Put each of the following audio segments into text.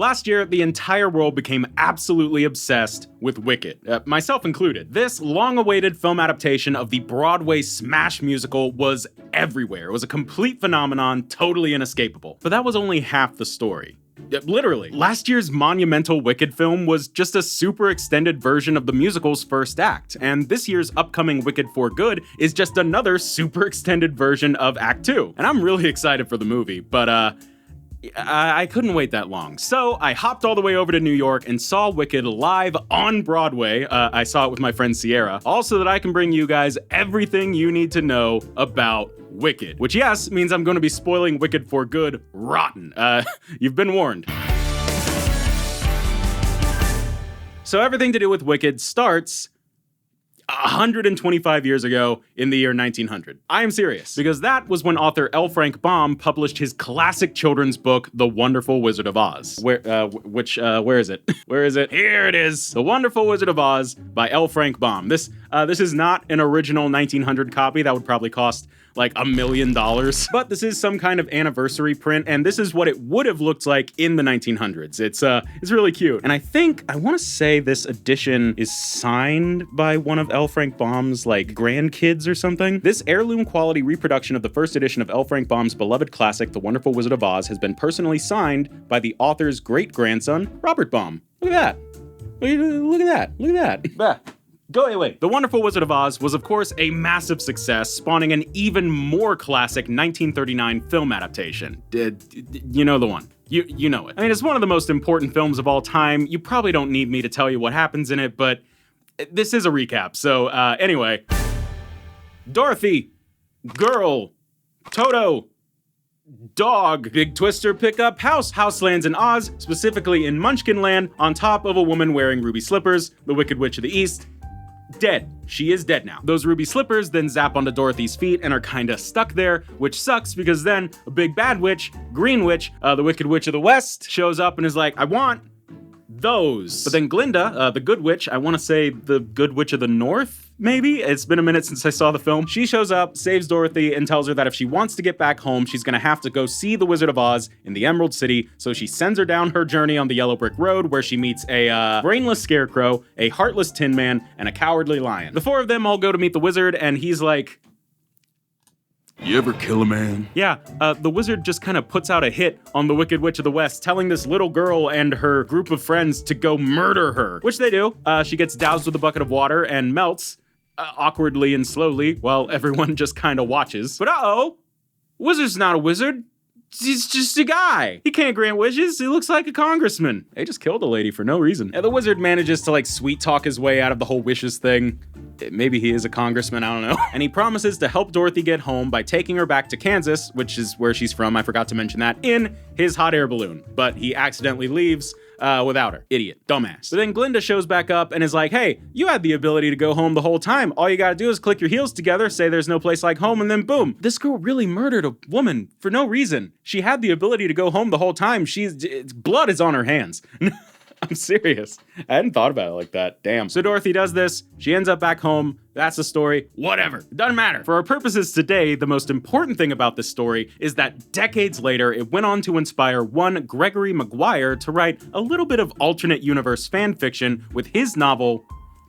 Last year, the entire world became absolutely obsessed with Wicked, myself included. This long-awaited film adaptation of the Broadway smash musical was everywhere. It was a complete phenomenon, totally inescapable. But that was only half the story. Literally. Last year's monumental Wicked film was just a super extended version of the musical's first act, and this year's upcoming Wicked for Good is just another super extended version of Act 2. And I'm really excited for the movie, but I couldn't wait that long. So I hopped all the way over to New York and saw Wicked live on Broadway. I saw it with my friend Sierra, all so that I can bring you guys everything you need to know about Wicked, which yes, means I'm going to be spoiling Wicked for Good rotten. You've been warned. So everything to do with Wicked starts 125 years ago in the year 1900. I am serious, because that was when author L. Frank Baum published his classic children's book, The Wonderful Wizard of Oz. Where is it? Where is it? Here it is! The Wonderful Wizard of Oz by L. Frank Baum. This is not an original 1900 copy. That would probably cost like $1 million. But this is some kind of anniversary print, and this is what it would have looked like in the 1900s. It's really cute. And I want to say this edition is signed by one of L. Frank Baum's like grandkids or something. This heirloom quality reproduction of the first edition of L. Frank Baum's beloved classic, The Wonderful Wizard of Oz, has been personally signed by the author's great-grandson, Robert Baum. Look at that. Look at that. Look at that. Bah. Go away. The Wonderful Wizard of Oz was, of course, a massive success, spawning an even more classic 1939 film adaptation. You know the one. You know it. I mean, it's one of the most important films of all time. You probably don't need me to tell you what happens in it, but this is a recap. So, anyway. Dorothy. Girl. Toto. Dog. Big Twister pickup house. House lands in Oz, specifically in Munchkin Land, on top of a woman wearing ruby slippers, the Wicked Witch of the East. Dead. She is dead now. Those ruby slippers then zap onto Dorothy's feet and are kinda stuck there, which sucks because then a big bad witch, Green Witch, the Wicked Witch of the West, shows up and is like, I want those. But then Glinda, the Good Witch, I want to say the Good Witch of the North, maybe? It's been a minute since I saw the film. She shows up, saves Dorothy, and tells her that if she wants to get back home, she's gonna have to go see the Wizard of Oz in the Emerald City, so she sends her down her journey on the Yellow Brick Road, where she meets a brainless scarecrow, a heartless tin man, and a cowardly lion. The four of them all go to meet the wizard, and he's like, you ever kill a man? Yeah, the wizard just kind of puts out a hit on the Wicked Witch of the West, telling this little girl and her group of friends to go murder her, which they do. She gets doused with a bucket of water and melts, awkwardly and slowly, while everyone just kind of watches. But wizard's not a wizard. He's just a guy. He can't grant wishes. He looks like a congressman. They just killed a lady for no reason. And the wizard manages to like sweet talk his way out of the whole wishes thing. Maybe he is a congressman, I don't know. And he promises to help Dorothy get home by taking her back to Kansas, which is where she's from, I forgot to mention that, in his hot air balloon. But he accidentally leaves without her. Idiot. Dumbass. But then Glinda shows back up and is like, hey, you had the ability to go home the whole time. All you gotta do is click your heels together, say there's no place like home, and then boom. This girl really murdered a woman for no reason. She had the ability to go home the whole time. Blood is on her hands. I'm serious. I hadn't thought about it like that. Damn. So Dorothy does this. She ends up back home. That's the story. Whatever. It doesn't matter. For our purposes today, the most important thing about this story is that decades later, it went on to inspire one Gregory Maguire to write a little bit of alternate universe fan fiction with his novel,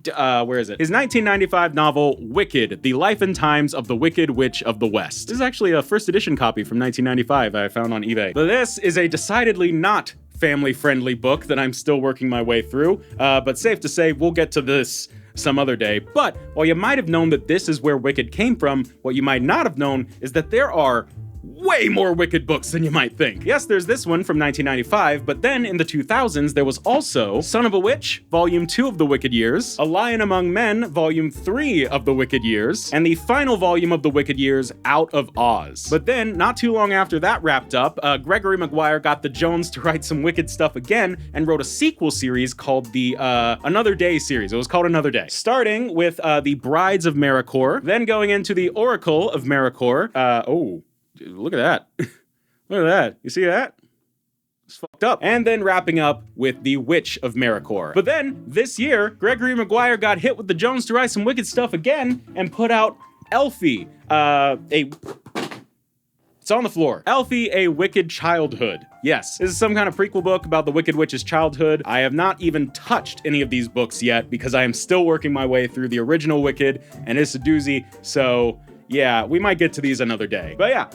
where is it? His 1995 novel, Wicked, The Life and Times of the Wicked Witch of the West. This is actually a first edition copy from 1995 I found on eBay. But this is a decidedly not family-friendly book that I'm still working my way through, but safe to say we'll get to this some other day. But while you might have known that this is where Wicked came from, what you might not have known is that there are way more Wicked books than you might think. Yes, there's this one from 1995, but then in the 2000s, there was also Son of a Witch, Volume 2 of the Wicked Years, A Lion Among Men, Volume 3 of the Wicked Years, and the final volume of the Wicked Years, Out of Oz. But then, not too long after that wrapped up, Gregory Maguire got the Jones to write some Wicked stuff again and wrote a sequel series called the Another Day series. It was called Another Day. Starting with the Brides of Maricourt, then going into the Oracle of Maricourt. Look at that. Look at that. You see that? It's fucked up. And then wrapping up with the Witch of Maricourt. But then, this year, Gregory Maguire got hit with the Jones to write some Wicked stuff again and put out Elfie, It's on the floor. Elfie, A Wicked Childhood. Yes, this is some kind of prequel book about the Wicked Witch's childhood. I have not even touched any of these books yet because I am still working my way through the original Wicked, and it's a doozy, so yeah, we might get to these another day. But yeah,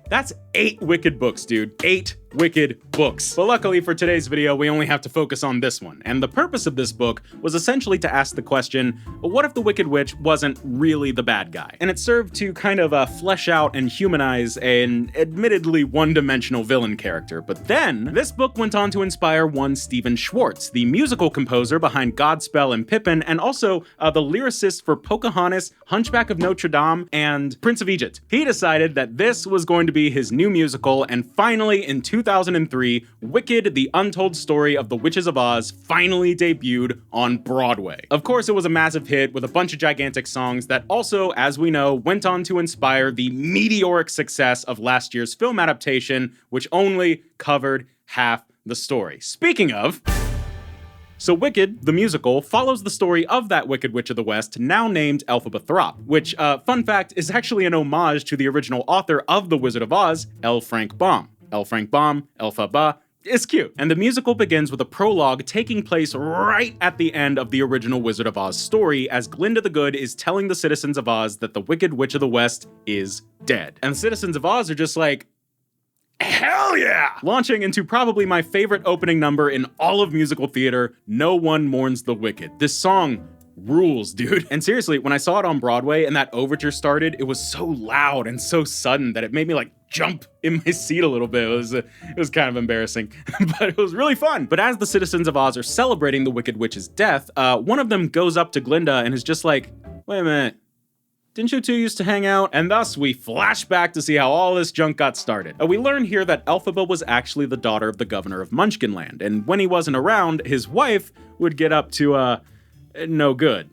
that's 8 Wicked books, dude. 8 Wicked books. But luckily for today's video, we only have to focus on this one. And the purpose of this book was essentially to ask the question, what if the Wicked Witch wasn't really the bad guy? And it served to kind of flesh out and humanize an admittedly one-dimensional villain character. But then, this book went on to inspire one Stephen Schwartz, the musical composer behind Godspell and Pippin, and also the lyricist for Pocahontas, Hunchback of Notre Dame, and Prince of Egypt. He decided that this was going to be his new musical, and finally, in 2003, Wicked, the untold story of the Witches of Oz, finally debuted on Broadway. Of course, it was a massive hit with a bunch of gigantic songs that also, as we know, went on to inspire the meteoric success of last year's film adaptation, which only covered half the story. Speaking of, so Wicked, the musical, follows the story of that Wicked Witch of the West, now named Elphaba Throp, which, fun fact, is actually an homage to the original author of The Wizard of Oz, L. Frank Baum. L. Frank Baum, Elphaba, is cute. And the musical begins with a prologue taking place right at the end of the original Wizard of Oz story, as Glinda the Good is telling the citizens of Oz that the Wicked Witch of the West is dead. And the citizens of Oz are just like, hell yeah! Launching into probably my favorite opening number in all of musical theater, No One Mourns the Wicked. This song rules, dude. And seriously, when I saw it on Broadway and that overture started, it was so loud and so sudden that it made me like jump in my seat a little bit. It was kind of embarrassing, but it was really fun. But as the citizens of Oz are celebrating the Wicked Witch's death, one of them goes up to Glinda and is just like, wait a minute, didn't you two used to hang out? And thus, we flash back to see how all this junk got started. We learn here that Elphaba was actually the daughter of the governor of Munchkinland, and when he wasn't around, his wife would get up to, no good,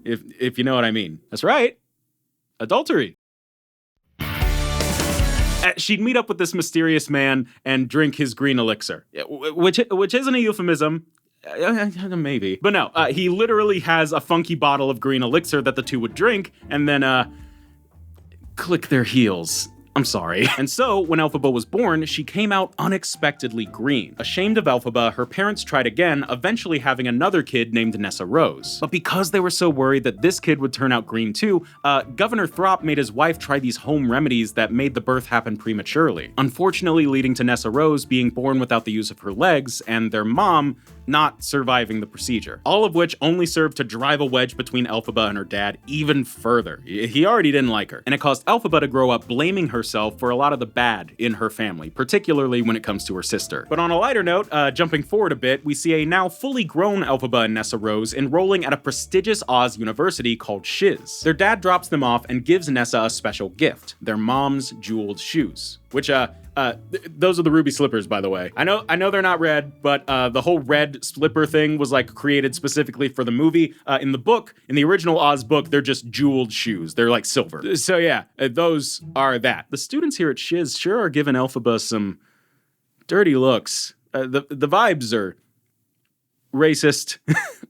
if you know what I mean. That's right, adultery. She'd meet up with this mysterious man and drink his green elixir, which isn't a euphemism. Maybe. But no, he literally has a funky bottle of green elixir that the two would drink, and then, click their heels. I'm sorry. And so, when Elphaba was born, she came out unexpectedly green. Ashamed of Elphaba, her parents tried again, eventually having another kid named Nessa Rose. But because they were so worried that this kid would turn out green too, Governor Throp made his wife try these home remedies that made the birth happen prematurely, unfortunately leading to Nessa Rose being born without the use of her legs, and their mom not surviving the procedure. All of which only served to drive a wedge between Elphaba and her dad even further. He already didn't like her. And it caused Elphaba to grow up blaming herself for a lot of the bad in her family, particularly when it comes to her sister. But on a lighter note, jumping forward a bit, we see a now fully grown Elphaba and Nessa Rose enrolling at a prestigious Oz university called Shiz. Their dad drops them off and gives Nessa a special gift, their mom's jeweled shoes. Which, those are the ruby slippers, by the way. I know they're not red, but the whole red slipper thing was like created specifically for the movie. In the book, in the original Oz book, they're just jeweled shoes. They're like silver. So yeah, those are that. The students here at Shiz sure are giving Elphaba some dirty looks. The vibes are racist.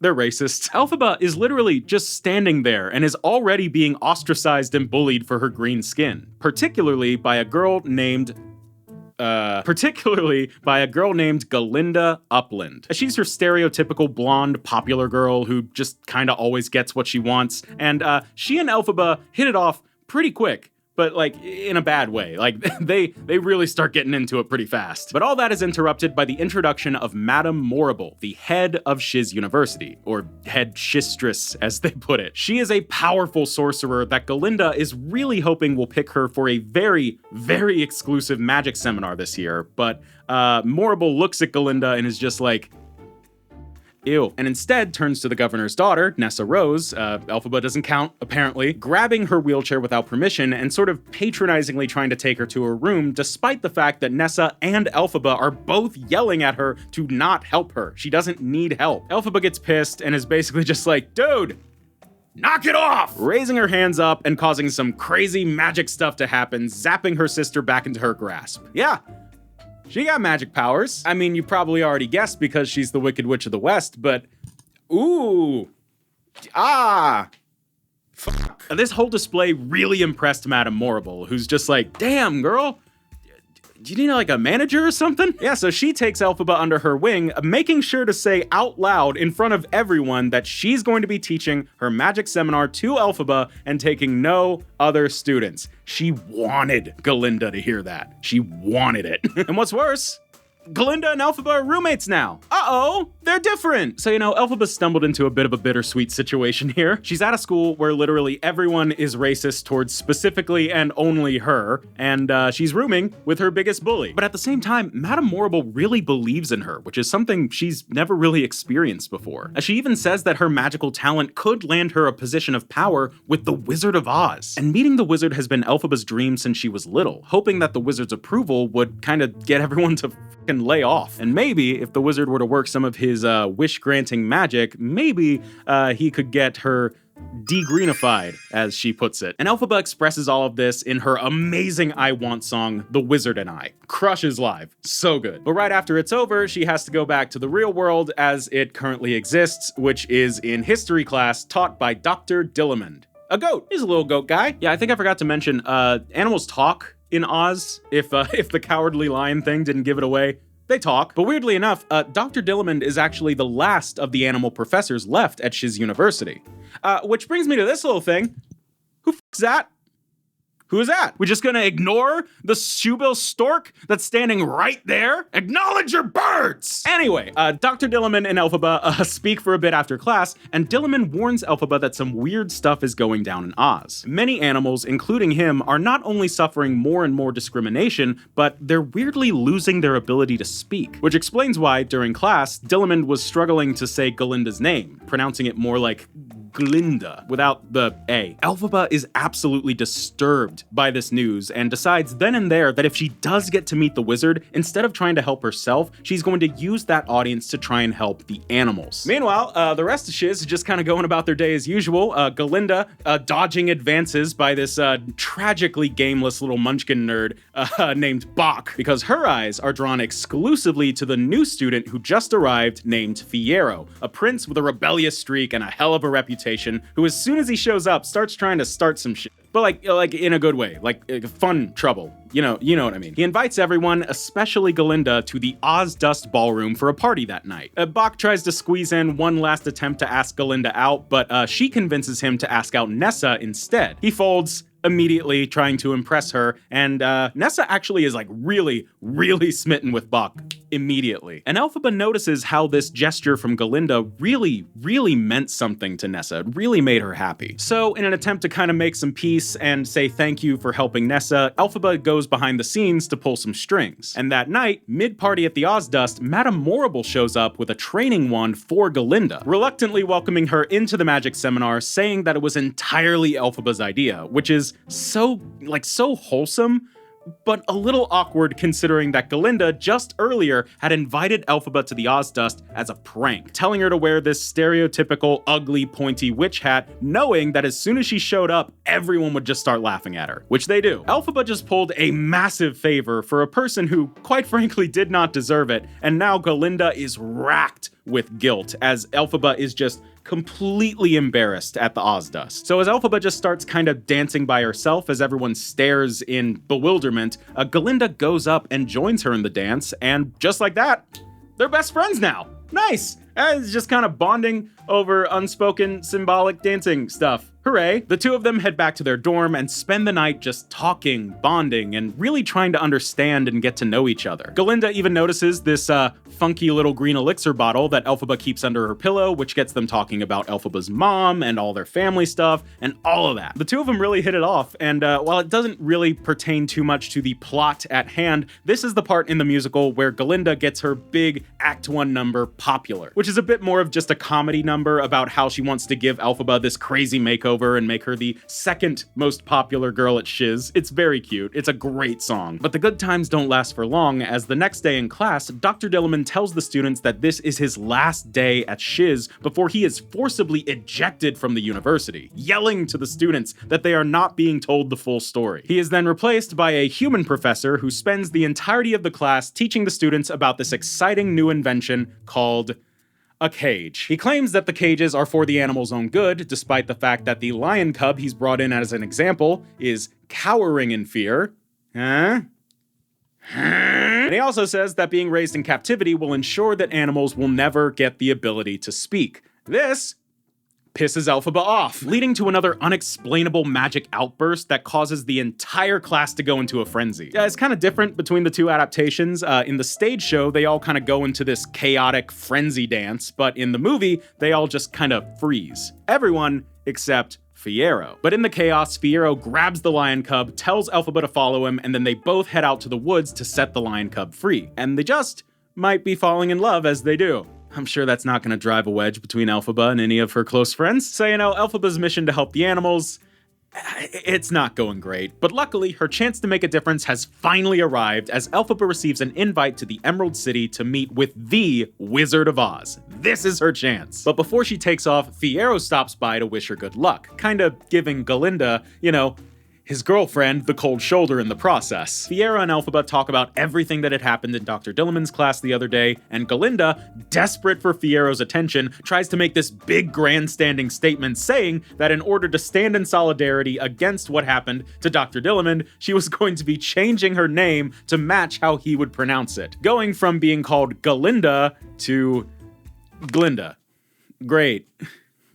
They're racist. Elphaba is literally just standing there and is already being ostracized and bullied for her green skin, particularly by a girl named Galinda Upland. She's her stereotypical blonde popular girl who just kinda always gets what she wants, and she and Elphaba hit it off pretty quick. But like in a bad way. Like they really start getting into it pretty fast. But all that is interrupted by the introduction of Madame Morrible, the head of Shiz University, or head shistress as they put it. She is a powerful sorcerer that Galinda is really hoping will pick her for a very, very exclusive magic seminar this year. But Morrible looks at Galinda and is just like, ew. And instead turns to the governor's daughter, Nessa Rose, Elphaba doesn't count, apparently, grabbing her wheelchair without permission and sort of patronizingly trying to take her to her room, despite the fact that Nessa and Elphaba are both yelling at her to not help her. She doesn't need help. Elphaba gets pissed and is basically just like, dude, knock it off! Raising her hands up and causing some crazy magic stuff to happen, zapping her sister back into her grasp. Yeah. She got magic powers. I mean, you probably already guessed because she's the Wicked Witch of the West, but ooh, fuck. This whole display really impressed Madame Morrible, who's just like, damn, girl, do you need like a manager or something? Yeah, so she takes Elphaba under her wing, making sure to say out loud in front of everyone that she's going to be teaching her magic seminar to Elphaba and taking no other students. She wanted Galinda to hear that. She wanted it. And what's worse, Galinda and Elphaba are roommates now. Uh-oh, they're different. So, Elphaba stumbled into a bit of a bittersweet situation here. She's at a school where literally everyone is racist towards specifically and only her, and she's rooming with her biggest bully. But at the same time, Madame Morrible really believes in her, which is something she's never really experienced before. She even says that her magical talent could land her a position of power with the Wizard of Oz. And meeting the wizard has been Elphaba's dream since she was little, hoping that the wizard's approval would kind of get everyone to and lay off. And maybe if the wizard were to work some of his wish-granting magic, maybe he could get her de-greenified, as she puts it. And Elphaba expresses all of this in her amazing I Want song, The Wizard and I. Crushes live. So good. But right after it's over, she has to go back to the real world as it currently exists, which is in history class taught by Dr. Dillamond. A goat. He's a little goat guy. Yeah, I think I forgot to mention, animals talk in Oz, if the cowardly lion thing didn't give it away. They talk. But weirdly enough, Dr. Dillamond is actually the last of the animal professors left at Shiz University. Which brings me to this little thing. Who f***s that? Who is that? We're just gonna ignore the shoebill stork that's standing right there? Acknowledge your birds! Anyway, Dr. Dillamond and Elphaba speak for a bit after class, and Dillamond warns Elphaba that some weird stuff is going down in Oz. Many animals, including him, are not only suffering more and more discrimination, but they're weirdly losing their ability to speak. Which explains why, during class, Dillamond was struggling to say Galinda's name, pronouncing it more like Glinda, without the A. Elphaba is absolutely disturbed by this news and decides then and there that if she does get to meet the wizard, instead of trying to help herself, she's going to use that audience to try and help the animals. Meanwhile, the rest of Shiz is just kind of going about their day as usual. Galinda dodging advances by this tragically gameless little munchkin nerd named Bach, because her eyes are drawn exclusively to the new student who just arrived named Fiyero, a prince with a rebellious streak and a hell of a reputation, who as soon as he shows up starts trying to start some shit. But like in a good way, like fun trouble. You know what I mean. He invites everyone, especially Galinda, to the Oz Dust Ballroom for a party that night. Bach tries to squeeze in one last attempt to ask Galinda out, but she convinces him to ask out Nessa instead. He folds, immediately trying to impress her, and Nessa actually is like really smitten with Bach immediately. And Elphaba notices how this gesture from Galinda really meant something to Nessa. It really made her happy. So in an attempt to kind of make some peace and say thank you for helping Nessa, Elphaba goes behind the scenes to pull some strings. And that night, mid-party at the Ozdust, Madame Morrible shows up with a training wand for Galinda, reluctantly welcoming her into the magic seminar, saying that it was entirely Elphaba's idea, which is so wholesome, but a little awkward considering that Galinda just earlier had invited Elphaba to the Ozdust as a prank, telling her to wear this stereotypical ugly pointy witch hat, knowing that as soon as she showed up, everyone would just start laughing at her, which they do. Elphaba just pulled a massive favor for a person who, quite frankly, did not deserve it, and now Galinda is racked with guilt, as Elphaba is just completely embarrassed at the Ozdust. So as Elphaba just starts kind of dancing by herself as everyone stares in bewilderment, Galinda goes up and joins her in the dance, and just like that, they're best friends now. Nice! It's just kind of bonding over unspoken symbolic dancing stuff. Hooray. The two of them head back to their dorm and spend the night just talking, bonding, and really trying to understand and get to know each other. Galinda even notices this funky little green elixir bottle that Elphaba keeps under her pillow, which gets them talking about Elphaba's mom and all their family stuff and all of that. The two of them really hit it off, and while it doesn't really pertain too much to the plot at hand, this is the part in the musical where Galinda gets her big Act 1 number popular, which is a bit more of just a comedy number about how she wants to give Elphaba this crazy makeover and make her the second most popular girl at Shiz. It's very cute. It's a great song. But the good times don't last for long, as the next day in class, Dr. Dillamond tells the students that this is his last day at Shiz before he is forcibly ejected from the university, yelling to the students that they are not being told the full story. He is then replaced by a human professor who spends the entirety of the class teaching the students about this exciting new invention called a cage. He claims that the cages are for the animal's own good, despite the fact that the lion cub he's brought in as an example is cowering in fear. And he also says that being raised in captivity will ensure that animals will never get the ability to speak. This pisses Elphaba off, leading to another unexplainable magic outburst that causes the entire class to go into a frenzy. It's kind of different between the two adaptations. In the stage show, they all kind of go into this chaotic frenzy dance, but in the movie, they all just kind of freeze. Everyone except Fiyero. But in the chaos, Fiyero grabs the lion cub, tells Elphaba to follow him, and then they both head out to the woods to set the lion cub free. And they just might be falling in love as they do. I'm sure that's not going to drive a wedge between Elphaba and any of her close friends. So, Elphaba's mission to help the animals, it's not going great. But luckily, her chance to make a difference has finally arrived as Elphaba receives an invite to the Emerald City to meet with the Wizard of Oz. This is her chance. But before she takes off, Fiyero stops by to wish her good luck, kind of giving Galinda, his girlfriend, the cold shoulder in the process. Fiyero and Elphaba talk about everything that had happened in Dr. Dillamond's class the other day, and Galinda, desperate for Fiero's attention, tries to make this big grandstanding statement saying that in order to stand in solidarity against what happened to Dr. Dillamond, she was going to be changing her name to match how he would pronounce it, going from being called Galinda to Glinda. Great.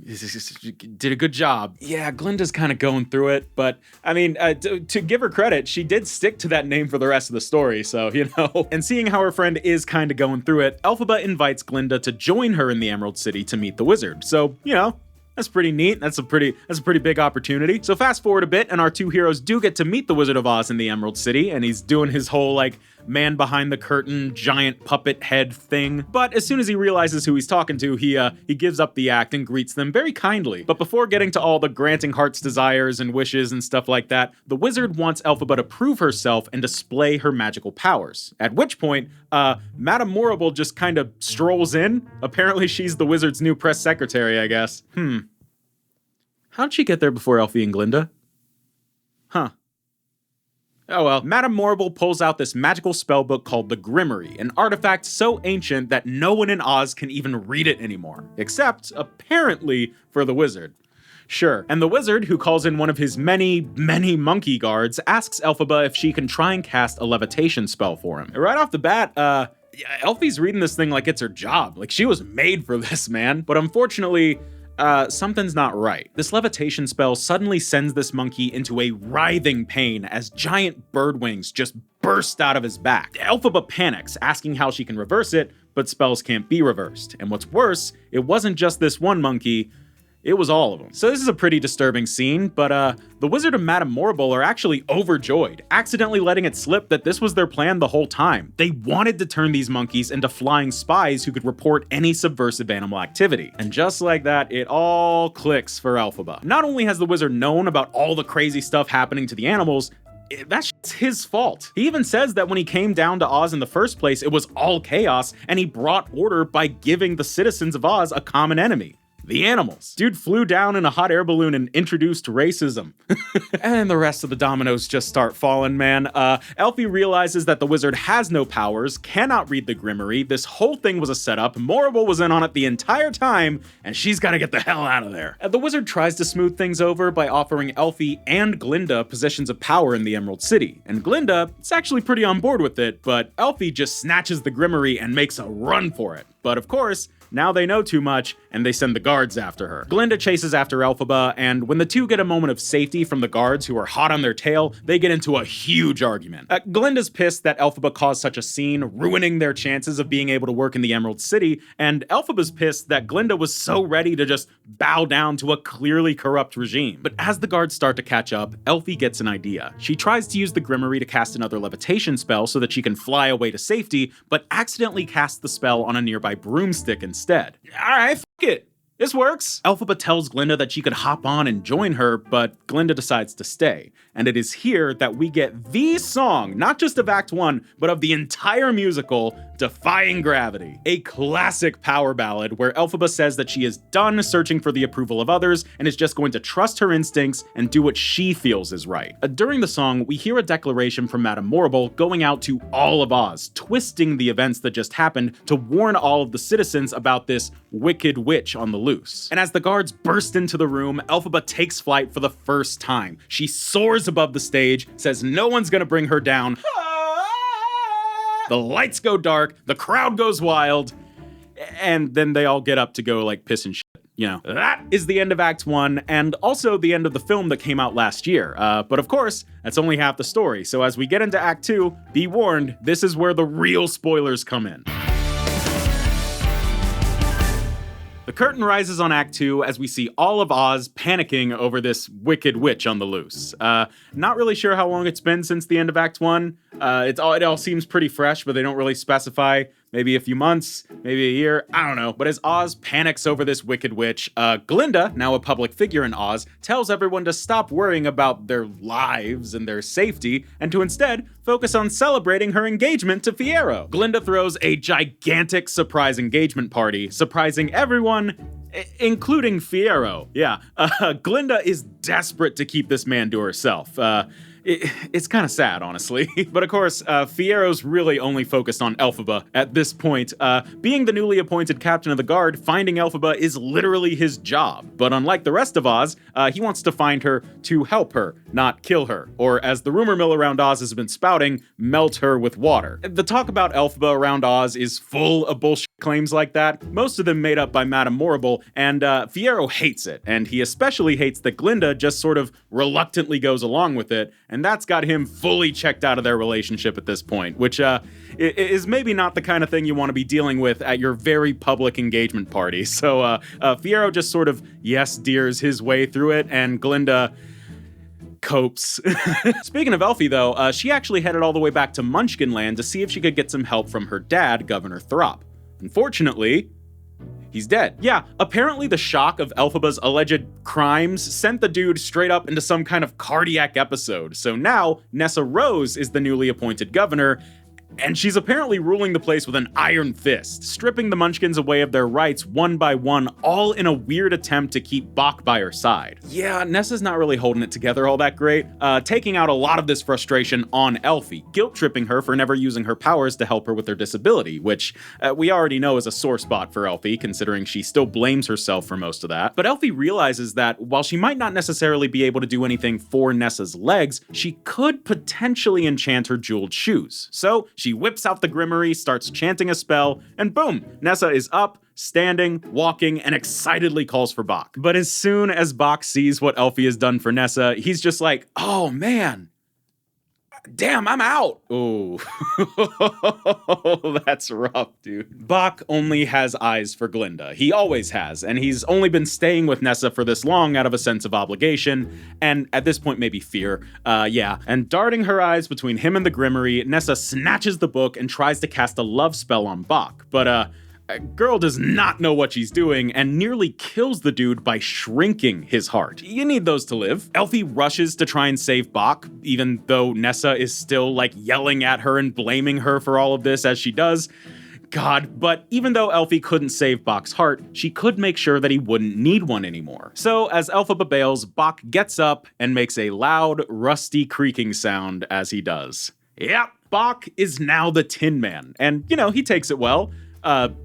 Did a good job. Yeah, Glinda's kind of going through it, but to give her credit, she did stick to that name for the rest of the story, so, And seeing how her friend is kind of going through it, Elphaba invites Glinda to join her in the Emerald City to meet the wizard. So, that's pretty neat. That's a pretty big opportunity. So fast forward a bit, and our two heroes do get to meet the Wizard of Oz in the Emerald City, and he's doing his whole, man behind the curtain, giant puppet head thing. But as soon as he realizes who he's talking to, he gives up the act and greets them very kindly. But before getting to all the granting heart's desires and wishes and stuff like that, the wizard wants Elphaba to prove herself and display her magical powers. At which point, Madame Morrible just kind of strolls in. Apparently she's the wizard's new press secretary, I guess. How'd she get there before Elphie and Glinda? Huh. Oh well, Madame Morrible pulls out this magical spellbook called the Grimoire, an artifact so ancient that no one in Oz can even read it anymore. Except, apparently, for the wizard. Sure. And the wizard, who calls in one of his many, many monkey guards, asks Elphaba if she can try and cast a levitation spell for him. Right off the bat, Elphie's reading this thing like it's her job. Like, she was made for this, man. But unfortunately, something's not right. This levitation spell suddenly sends this monkey into a writhing pain as giant bird wings just burst out of his back. Elphaba panics, asking how she can reverse it, but spells can't be reversed. And what's worse, it wasn't just this one monkey, it was all of them. So this is a pretty disturbing scene, but the Wizard and Madame Morrible are actually overjoyed, accidentally letting it slip that this was their plan the whole time. They wanted to turn these monkeys into flying spies who could report any subversive animal activity. And just like that, it all clicks for Elphaba. Not only has the wizard known about all the crazy stuff happening to the animals, that's his fault. He even says that when he came down to Oz in the first place, it was all chaos, and he brought order by giving the citizens of Oz a common enemy. The animals. Dude flew down in a hot air balloon and introduced racism. And the rest of the dominoes just start falling, man. Elphie realizes that the wizard has no powers, cannot read the Grimoire. This whole thing was a setup. Morrible was in on it the entire time, and she's gotta get the hell out of there. The wizard tries to smooth things over by offering Elphie and Glinda positions of power in the Emerald City. And Glinda is actually pretty on board with it, but Elphie just snatches the Grimoire and makes a run for it. But of course, now they know too much, and they send the guards after her. Glinda chases after Elphaba, and when the two get a moment of safety from the guards who are hot on their tail, they get into a huge argument. Glinda's pissed that Elphaba caused such a scene, ruining their chances of being able to work in the Emerald City, and Elphaba's pissed that Glinda was so ready to just bow down to a clearly corrupt regime. But as the guards start to catch up, Elphie gets an idea. She tries to use the Grimoire to cast another levitation spell so that she can fly away to safety, but accidentally casts the spell on a nearby broomstick instead. Alright, f*** it. This works. Elphaba tells Glinda that she could hop on and join her, but Glinda decides to stay. And it is here that we get the song, not just of Act 1, but of the entire musical, Defying Gravity. A classic power ballad where Elphaba says that she is done searching for the approval of others and is just going to trust her instincts and do what she feels is right. During the song, we hear a declaration from Madame Morrible going out to all of Oz, twisting the events that just happened to warn all of the citizens about this wicked witch on the loose. And as the guards burst into the room, Elphaba takes flight for the first time. She soars above the stage, says no one's gonna bring her down, the lights go dark, the crowd goes wild, and then they all get up to go like piss and shit. You know, that is the end of Act 1, and also the end of the film that came out last year. But of course, that's only half the story, so as we get into Act 2, be warned, this is where the real spoilers come in. The curtain rises on Act 2 as we see all of Oz panicking over this wicked witch on the loose. Not really sure how long it's been since the end of Act 1. It all seems pretty fresh, but they don't really specify. Maybe a few months, maybe a year, I don't know. But as Oz panics over this wicked witch, Glinda, now a public figure in Oz, tells everyone to stop worrying about their lives and their safety, and to instead focus on celebrating her engagement to Fiyero. Glinda throws a gigantic surprise engagement party, surprising everyone, including Fiyero. Yeah, Glinda is desperate to keep this man to herself. It's kind of sad, honestly. But of course, Fiero's really only focused on Elphaba at this point. Being the newly appointed captain of the guard, finding Elphaba is literally his job. But unlike the rest of Oz, he wants to find her to help her, not kill her. Or as the rumor mill around Oz has been spouting, melt her with water. The talk about Elphaba around Oz is full of bullshit claims like that, most of them made up by Madame Morrible, and Fiyero hates it, and he especially hates that Glinda just sort of reluctantly goes along with it, and that's got him fully checked out of their relationship at this point, which is maybe not the kind of thing you want to be dealing with at your very public engagement party. So Fiyero just sort of yes-dears his way through it, and Glinda copes. Speaking of Elfie, though, she actually headed all the way back to Munchkinland to see if she could get some help from her dad, Governor Throp. Unfortunately, he's dead. Yeah, apparently the shock of Elphaba's alleged crimes sent the dude straight up into some kind of cardiac episode. So now, Nessa Rose is the newly appointed governor, and she's apparently ruling the place with an iron fist, stripping the Munchkins away of their rights one by one, all in a weird attempt to keep Bach by her side. Yeah, Nessa's not really holding it together all that great, taking out a lot of this frustration on Elfie, guilt-tripping her for never using her powers to help her with her disability, which we already know is a sore spot for Elfie, considering she still blames herself for most of that. But Elfie realizes that while she might not necessarily be able to do anything for Nessa's legs, she could potentially enchant her jeweled shoes. So she whips out the grimoire, starts chanting a spell, and boom, Nessa is up, standing, walking, and excitedly calls for Bach. But as soon as Bach sees what Elfie has done for Nessa, he's just like, oh man, damn, I'm out. Ooh, that's rough, dude. Bach only has eyes for Glinda. He always has, and he's only been staying with Nessa for this long out of a sense of obligation, and at this point maybe fear. Yeah. And darting her eyes between him and the grimoire, Nessa snatches the book and tries to cast a love spell on Bach. But girl does not know what she's doing and nearly kills the dude by shrinking his heart. You need those to live. Elfie rushes to try and save Bach, even though Nessa is still like yelling at her and blaming her for all of this as she does. God, but even though Elfie couldn't save Bach's heart, she could make sure that he wouldn't need one anymore. So as Elphaba bails, Bach gets up and makes a loud, rusty creaking sound as he does. Yep, Bach is now the Tin Man, and you know, he takes it well.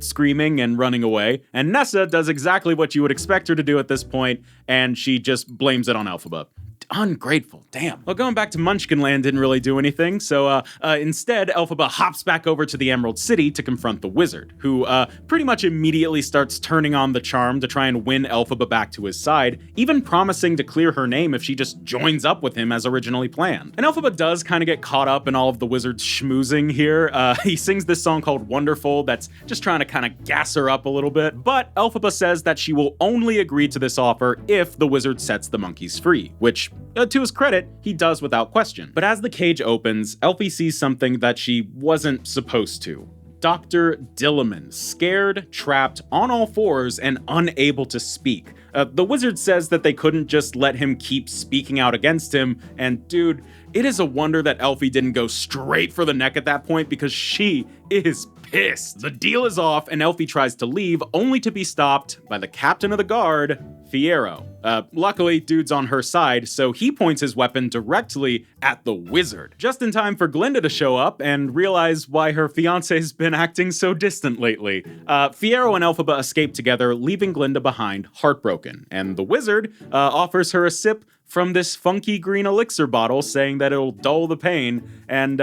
Screaming and running away, and Nessa does exactly what you would expect her to do at this point, and she just blames it on Elphaba. Ungrateful, damn. Well, going back to Munchkinland didn't really do anything, so instead, Elphaba hops back over to the Emerald City to confront the wizard, who pretty much immediately starts turning on the charm to try and win Elphaba back to his side, even promising to clear her name if she just joins up with him as originally planned. And Elphaba does kind of get caught up in all of the wizard's schmoozing here. He sings this song called Wonderful that's just trying to kind of gas her up a little bit, but Elphaba says that she will only agree to this offer if the wizard sets the monkeys free, which to his credit, he does without question. But as the cage opens, Elfie sees something that she wasn't supposed to. Dr. Dilliman, scared, trapped, on all fours, and unable to speak. The wizard says that they couldn't just let him keep speaking out against him, and dude, it is a wonder that Elfie didn't go straight for the neck at that point because she is pissed. The deal is off, and Elfie tries to leave, only to be stopped by the captain of the guard, Fiyero. Luckily, dude's on her side, so he points his weapon directly at the wizard. Just in time for Glinda to show up and realize why her fiancé's been acting so distant lately. Fiyero and Elphaba escape together, leaving Glinda behind, heartbroken, and the wizard offers her a sip from this funky green elixir bottle, saying that it'll dull the pain, and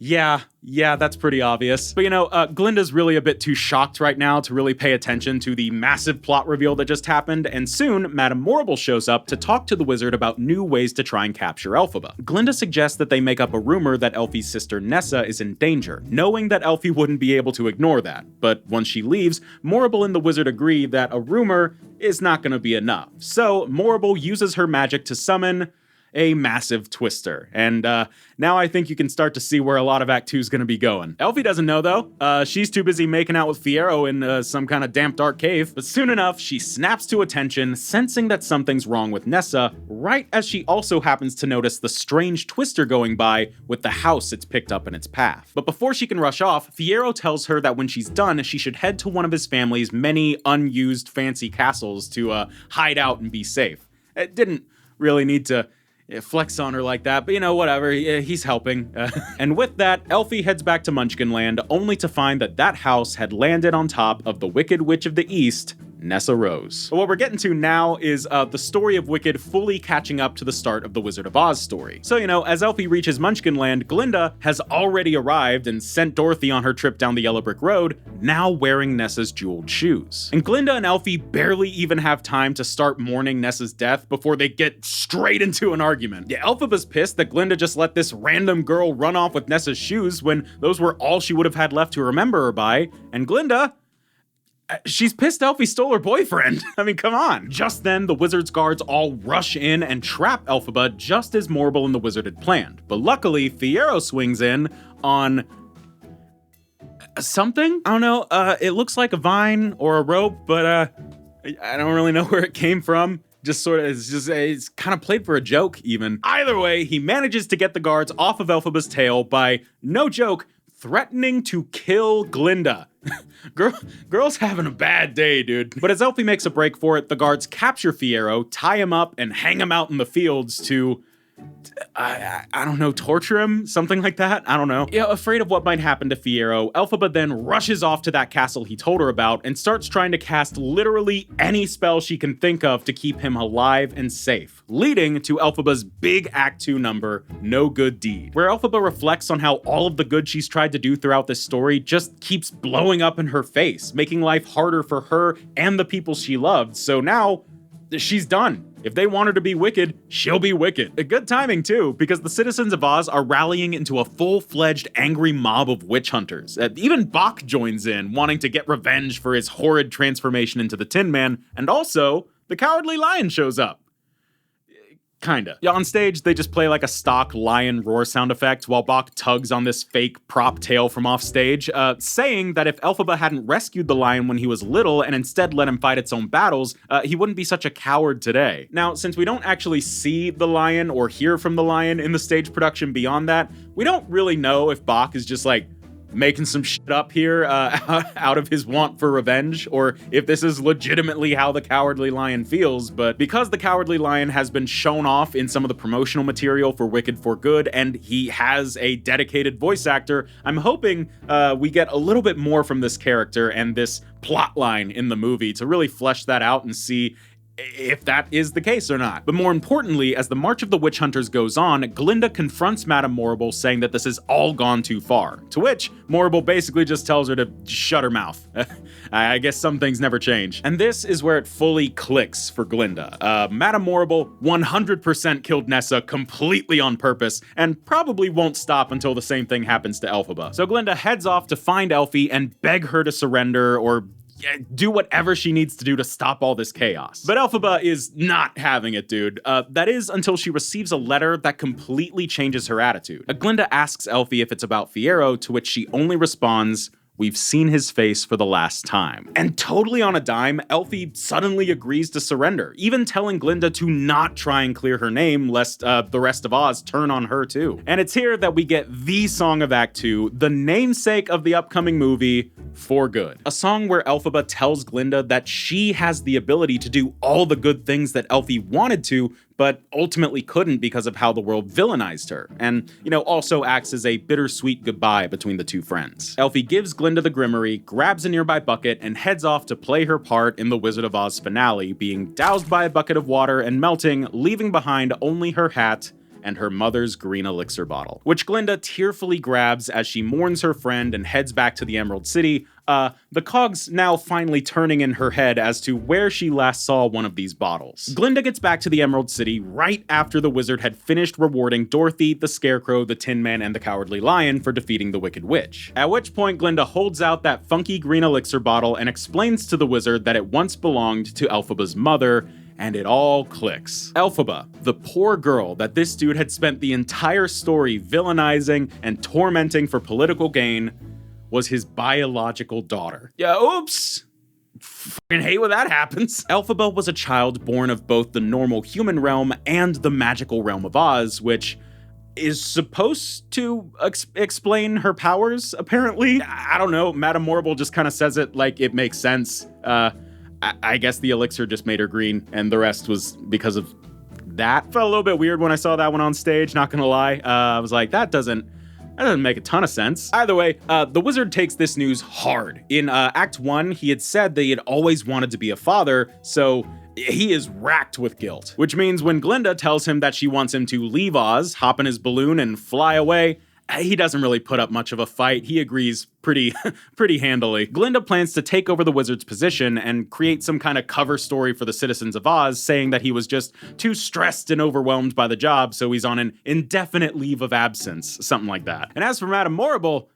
Yeah, that's pretty obvious. But Glinda's really a bit too shocked right now to really pay attention to the massive plot reveal that just happened, and soon, Madame Morrible shows up to talk to the wizard about new ways to try and capture Elphaba. Glinda suggests that they make up a rumor that Elfie's sister Nessa is in danger, knowing that Elfie wouldn't be able to ignore that. But once she leaves, Morrible and the wizard agree that a rumor is not gonna be enough. So, Morrible uses her magic to summon a massive twister. And now I think you can start to see where a lot of Act 2 is going to be going. Elfie doesn't know, though. She's too busy making out with Fiyero in some kind of damp, dark cave. But soon enough, she snaps to attention, sensing that something's wrong with Nessa, right as she also happens to notice the strange twister going by with the house it's picked up in its path. But before she can rush off, Fiyero tells her that when she's done, she should head to one of his family's many unused fancy castles to hide out and be safe. It didn't really need to flex on her like that, but whatever, he's helping. And with that, Elfie heads back to Munchkinland, only to find that house had landed on top of the Wicked Witch of the East, Nessa Rose. But what we're getting to now is the story of Wicked fully catching up to the start of the Wizard of Oz story. So, as Elfie reaches Munchkinland, Glinda has already arrived and sent Dorothy on her trip down the yellow brick road, now wearing Nessa's jeweled shoes. And Glinda and Elfie barely even have time to start mourning Nessa's death before they get straight into an argument. Yeah, Elphaba's pissed that Glinda just let this random girl run off with Nessa's shoes when those were all she would have had left to remember her by, and Glinda, she's pissed Elfie stole her boyfriend. I mean, come on. Just then, the wizard's guards all rush in and trap Elphaba just as Morrible and the wizard had planned. But luckily, Fiyero swings in on something? I don't know, it looks like a vine or a rope, but I don't really know where it came from. It's kind of played for a joke even. Either way, he manages to get the guards off of Elphaba's tail by, no joke, threatening to kill Glinda. Girl's having a bad day, dude. But as Elfie makes a break for it, the guards capture Fiyero, tie him up, and hang him out in the fields to, I don't know, torture him? Something like that? I don't know. Afraid of what might happen to Fiyero, Elphaba then rushes off to that castle he told her about and starts trying to cast literally any spell she can think of to keep him alive and safe, leading to Elphaba's big Act 2 number, No Good Deed, where Elphaba reflects on how all of the good she's tried to do throughout this story just keeps blowing up in her face, making life harder for her and the people she loved. So now, she's done. If they want her to be wicked, she'll be wicked. A good timing too, because the citizens of Oz are rallying into a full-fledged angry mob of witch hunters. Even Bok joins in, wanting to get revenge for his horrid transformation into the Tin Man, and also, the Cowardly Lion shows up. Kinda. Yeah, on stage, they just play like a stock lion roar sound effect while Bok tugs on this fake prop tail from off stage, saying that if Elphaba hadn't rescued the lion when he was little and instead let him fight its own battles, he wouldn't be such a coward today. Now, since we don't actually see the lion or hear from the lion in the stage production beyond that, we don't really know if Bok is just like making some shit up here out of his want for revenge, or if this is legitimately how the Cowardly Lion feels. But because the Cowardly Lion has been shown off in some of the promotional material for Wicked for Good, and he has a dedicated voice actor, I'm hoping we get a little bit more from this character and this plot line in the movie to really flesh that out and see if that is the case or not. But more importantly, as the March of the Witch Hunters goes on, Glinda confronts Madame Morrible, saying that this has all gone too far, to which Morrible basically just tells her to shut her mouth. I guess some things never change. And this is where it fully clicks for Glinda. Madame Morrible 100% killed Nessa completely on purpose, and probably won't stop until the same thing happens to Elphaba. So Glinda heads off to find Elfie and beg her to surrender or do whatever she needs to do to stop all this chaos. But Elphaba is not having it, dude. That is until she receives a letter that completely changes her attitude. Glinda asks Elfie if it's about Fiyero, to which she only responds, "We've seen his face for the last time." And totally on a dime, Elfie suddenly agrees to surrender, even telling Glinda to not try and clear her name lest the rest of Oz turn on her too. And it's here that we get the song of Act 2, the namesake of the upcoming movie, For Good. A song where Elphaba tells Glinda that she has the ability to do all the good things that Elfie wanted to, but ultimately couldn't because of how the world villainized her, and, also acts as a bittersweet goodbye between the two friends. Elfie gives Glinda the Grimory, grabs a nearby bucket, and heads off to play her part in the Wizard of Oz finale, being doused by a bucket of water and melting, leaving behind only her hat and her mother's green elixir bottle, which Glinda tearfully grabs as she mourns her friend and heads back to the Emerald City, the cogs now finally turning in her head as to where she last saw one of these bottles. Glinda gets back to the Emerald City right after the wizard had finished rewarding Dorothy, the Scarecrow, the Tin Man, and the Cowardly Lion for defeating the Wicked Witch. At which point Glinda holds out that funky green elixir bottle and explains to the wizard that it once belonged to Elphaba's mother, and it all clicks. Elphaba, the poor girl that this dude had spent the entire story villainizing and tormenting for political gain, was his biological daughter. Yeah, oops! Fucking hate when that happens. Elphaba was a child born of both the normal human realm and the magical realm of Oz, which is supposed to explain her powers, apparently. I don't know, Madame Morrible just kind of says it like it makes sense. I guess the elixir just made her green, and the rest was because of that. Felt a little bit weird when I saw that one on stage, not gonna lie. I was like, that doesn't make a ton of sense. Either way, the wizard takes this news hard. In Act 1, he had said that he had always wanted to be a father, so he is racked with guilt. Which means when Glinda tells him that she wants him to leave Oz, hop in his balloon, and fly away, he doesn't really put up much of a fight. He agrees pretty handily. Glinda plans to take over the wizard's position and create some kind of cover story for the citizens of Oz, saying that he was just too stressed and overwhelmed by the job, so he's on an indefinite leave of absence, something like that. And as for Madame Morrible,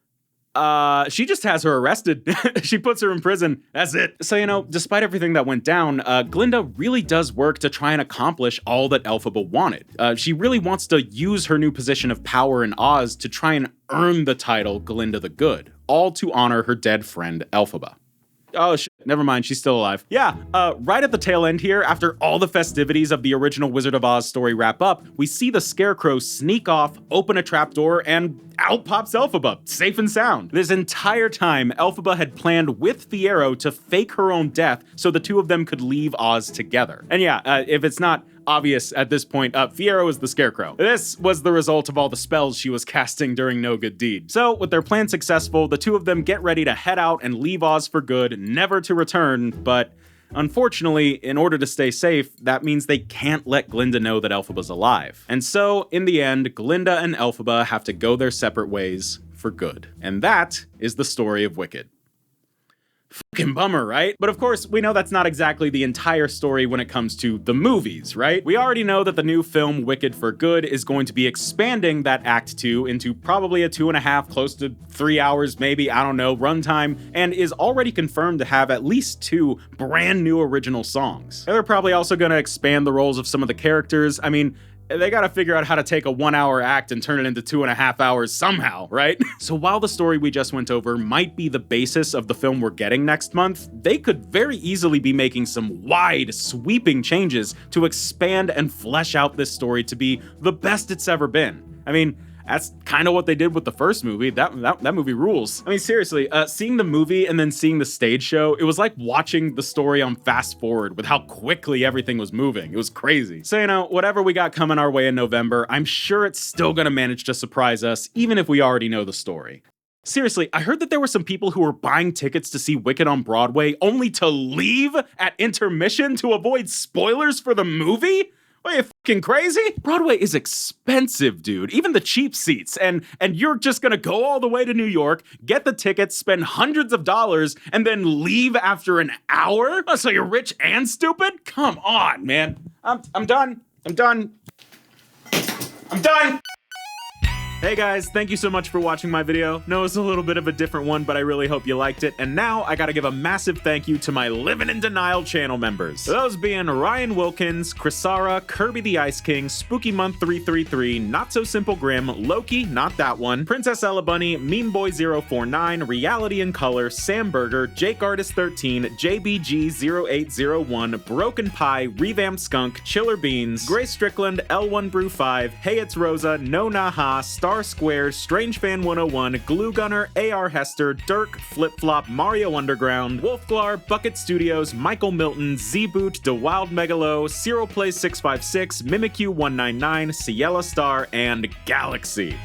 she just has her arrested. She puts her in prison. That's it. So, despite everything that went down, Glinda really does work to try and accomplish all that Elphaba wanted. She really wants to use her new position of power in Oz to try and earn the title Glinda the Good, all to honor her dead friend Elphaba. Oh shit, never mind, she's still alive. Yeah, right at the tail end here, after all the festivities of the original Wizard of Oz story wrap up, we see the Scarecrow sneak off, open a trapdoor, and out pops Elphaba, safe and sound. This entire time, Elphaba had planned with Fiyero to fake her own death so the two of them could leave Oz together. And yeah, if it's not obvious at this point, Fiyero is the Scarecrow. This was the result of all the spells she was casting during No Good Deed. So, with their plan successful, the two of them get ready to head out and leave Oz for good, never to return, but unfortunately, in order to stay safe, that means they can't let Glinda know that Elphaba's alive. And so, in the end, Glinda and Elphaba have to go their separate ways for good. And that is the story of Wicked. Fucking bummer, right? But of course, we know that's not exactly the entire story when it comes to the movies, right? We already know that the new film Wicked for Good is going to be expanding that Act 2 into probably a 2.5, close to 3 hours, maybe, I don't know, runtime, and is already confirmed to have at least 2 brand new original songs. They're probably also going to expand the roles of some of the characters. I mean, they gotta figure out how to take a 1-hour act and turn it into 2.5 hours somehow, right? So while the story we just went over might be the basis of the film we're getting next month, they could very easily be making some wide, sweeping changes to expand and flesh out this story to be the best it's ever been. I mean, that's kind of what they did with the first movie. That movie rules. I mean, seriously, seeing the movie and then seeing the stage show, it was like watching the story on fast forward with how quickly everything was moving. It was crazy. So, whatever we got coming our way in November, I'm sure it's still gonna manage to surprise us, even if we already know the story. Seriously, I heard that there were some people who were buying tickets to see Wicked on Broadway only to leave at intermission to avoid spoilers for the movie? Are you fucking crazy? Broadway is expensive, dude. Even the cheap seats. And you're just gonna go all the way to New York, get the tickets, spend hundreds of dollars, and then leave after an hour? Oh, so you're rich and stupid? Come on, man. I'm done. I'm done. I'm done. Hey guys, thank you so much for watching my video. No, it's a little bit of a different one, but I really hope you liked it. And now I gotta give a massive thank you to my Living in Denial channel members. Those being Ryan Wilkins, Chrisara, Kirby the Ice King, Spooky Month 333, Not So Simple Grim, Loki, not that one, Princess Ella Bunny, Meme Boy 049, Reality in Color, Sam Berger, Jake Artist 13, JBG 0801, Broken Pie, Revamped Skunk, Chiller Beans, Grace Strickland, L1 Brew 5, Hey It's Rosa, No Naha, Star Square, Strange Fan 101, Glue Gunner, AR Hester, Dirk, Flip Flop, Mario Underground, Wolfglar, Bucket Studios, Michael Milton, Z-Boot, DeWild Megalo, Cyril Plays 656, Mimikyu 199, Ciela Star, and Galaxy.